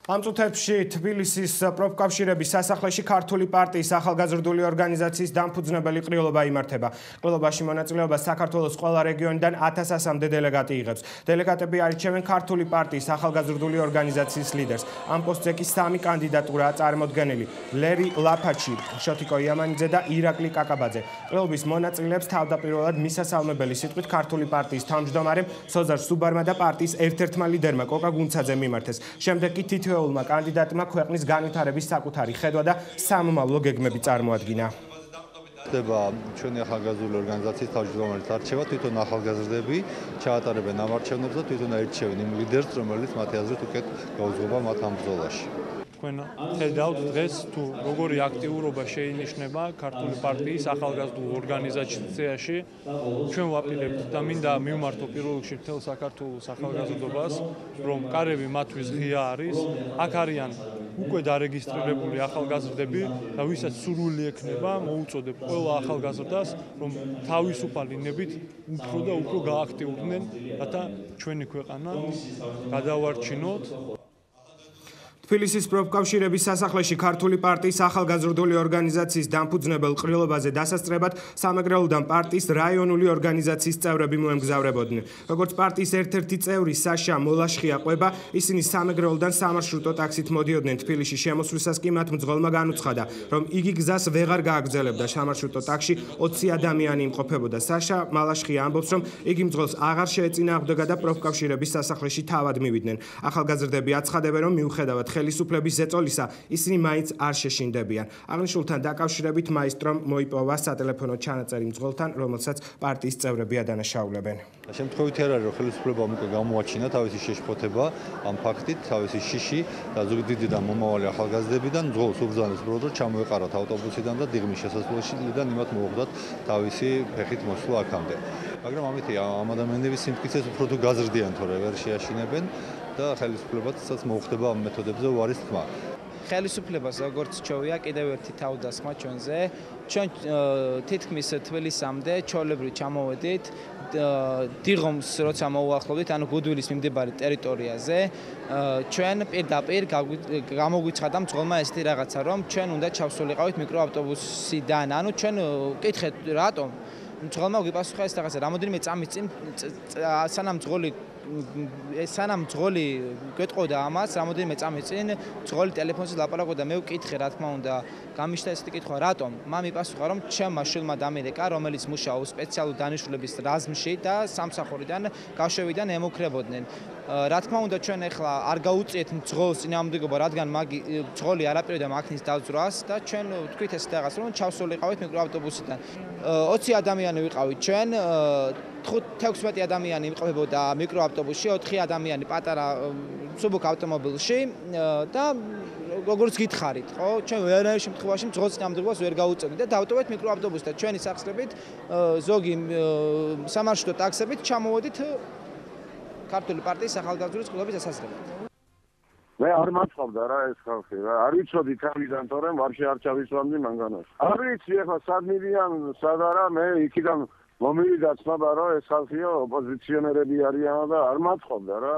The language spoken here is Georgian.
ამ წუთებში თბილისის პროფკავშირების სასახლეში ქართული პარტიის ახალგაზრდული ორგანიზაციის დამფუძნებელი ყრილობა იმართება. ყრილობაში მონაწილეობას საქართველოს ყველა რეგიონიდან 1000-მდე დელეგატი იღებს. დელეგატები არჩევენ ქართული პარტიის ახალგაზრდული ორგანიზაციის ლიდერს. ამ პოსტზე კი 3 კანდიდატურაა წარმოდგენილი: ლერი ლაფაჩი, შოთიკო იამანიძე და ირაკლი კაკაბაძე. ყრილობის მონაწილეებს თავდაპირველად მისასალმებელი სიტყვით ქართული პარტიის თავმჯდომარემ სოზარ სუბარმა და პარტიის ერთ-ერთმა ლიდერმა კოკა გუნცაძე მიმართეს. შემდეგ კი თითოეულმა კანდიდატმა ქვეყნის განვითარების საკუთარი ხედვა და სამომავლო გეგმები წარმოადგინა. ხდება ჩვენი ახალგაზრდული ორგანიზაციის თავმჯდომარის არჩევა, თვითონ ახალგაზრდები ჩაატარებენ ამ არჩევნებს და თვითონ აირჩევენ იმ ლიდერს, რომელიც მათი აზრით უკეთ გაუძღობა მათ ამ ბრძოლაში. თქვენ ხედავთ დღეს თუ როგორი აქტიურობა შეინიშნება ქართული პარტიის ახალგაზრდულ ორგანიზაციაში. ჩვენ ვაპირებთ და მინდა მივმართო პირველ რიგში მთელ საქართველოს ახალგაზრდობას, რომ კარები მათთვის ღია არის. აქ არიან უკვე დარეგისტრირებული ახალგაზრდები და ვისაც სურვილი ექნება, მოუწოდებ ყველა ახალგაზრდას, რომ თავისუფალი ნებით უფრო და უფრო გააქტიურდნენ, რათა ჩვენი ქვეყანა გადავარჩინოთ. თბილისის პროფკავშირების სასახლეში ქართული პარტიის ახალგაზრდული ორგანიზაციის დამფუძნებელ ყრილობაზე დასასწრებად სამეგრელოდან პარტიის რაიონული ორგანიზაციის წევრები მოემგზავრებოდნენ. როგორც პარტიის ერთ-ერთი წევრი საშა მოლაშხია ყვება, ისინი სამეგრელოდან სამარშრუტო ტაქსით მოდიოდნენ თბილისში. შემოსვლისას კი მათ მძღოლმა განუცხადა, რომ იგი გზას ვეღარ გააგრძელებდა. სამარშრუტო ტაქსში 20 ადამიანი იმყოფებოდა. საშა მოლაშხია ამბობს, რომ იგი მძღოლს აღარ შეეწინააღმდეგა და პროფკავშირების სასახლეში თავად მივიდნენ. ახალგაზრდები აცხადებენ, რომ მიუხედავად ხელისუფლების ზეწოლისა, ისინი მაინც არ შეშინდებიან. აღნიშნულთან დაკავშირებით მაისტრომ მოიპოვა სატელეფონო ჩანაწერი მძღოლთან, რომელსაც პარტიის წევრები ადანაშაულებენ. შემთხვევითი არ არის, რომ ხელისუფლებამ უკვე გამოაჩინა თავისი შეშფოთება ამ ფაქტით, თავისი შიში და ზუგდიდი და მომავალი ახალგაზრდებიდან მძღოლს უბრძანებს ბროდრო ჩამოეყარათ ავტობუსიდან და დიღმის შესასვლელიდან იმათ მოუხდათ თავისი ფეხით მოსვლა აქამდე. მაგრამ ამით ამ ადამიანების სიმტკიცეს უფრო თუ გაზრდიან, თორე ვერ შეაშინებენ და ხელისუფლებასაც მოუხდება ამ მეთოდებზე უარის თქმა. ხელისუფლებას როგორც ჩვევია კიდევ ერთი თავდასხმა ჩვენზე. ჩვენ თითქმის თბილისამდე ჩვეულებრივ ჩამოვედით დიღომს როცა მოუახლოვდით, ანუ გუდვილის მიმდებარე ტერიტორიაზე. ჩვენ პირდაპირ გამოგვიცხადა მძღოლმა ესეთი რაღაცა, რომ ჩვენ უნდა ჩავსულიყავით მიკროავტობუსიდან. ანუ ჩვენ ვკითხეთ რატომ მძღოლმა გვიპასუხა ეს რაღაცა. რამოდენიმე წამის წინ სანამ მძღოლი გვეტყოდა ამას, რამოდენიმე წამის წინ მძღოლი ტელეფონზე ლაპარაკობდა, მე ვკითხე, რა თქმა უნდა, გამიშთა ესეთი კითხვა, რატომ? მან მიპასუხა, რომ ჩემმა შვილმა დამირეკა, რომელიც მუშაობს სპეციალურ დანიშნულების რაზმში და სამსახურიდან გაშვებიდან ემუქრებოდნენ. რა თქმა უნდა, ჩვენ ახლა არ გაუწიეთ მძღოლს წინააღმდეგობა, რადგან მძღოლი არ აპირებდა მაქნის დავძვრას და ჩვენ ვთქვით ეს რაღაც, რომ ჩავსულიყავით მიკროავტობუსიდან. 20 ადამიანი ვიყავით ჩვენ, 16 ადამიანი იმყოფებოდა მიკროავტობუსში, 4 ადამიანი პატარა მსუბუქ ავტომობილში და როგორც გითხარით, ხო, ჩვენ ვერანაირ შემთხვევაში მძღოლს წინააღმდეგობას ვერ გაუწევდით და დავტოვეთ მიკროავტობუსს და ჩვენი სახსრებით ზოგი სამარშრუტო ტაქსებით ჩამოვედით ქართული პარტიის ახალგაზრდული ყრილობის დასასწრებად. მე არ მაწყობდა რა ეს ხალხი რა. არ ვიცოდი თავიდან, თორემ ვარ შეარჩევისვამდი მანგანას. არ ვიცი ახლა სად მიდიან, სად არა, მე იქიდან მომივიდა ცნობა, რომ ეს ხალხიო ოპოზიციონერები არიან და არ მაწყობდა რა.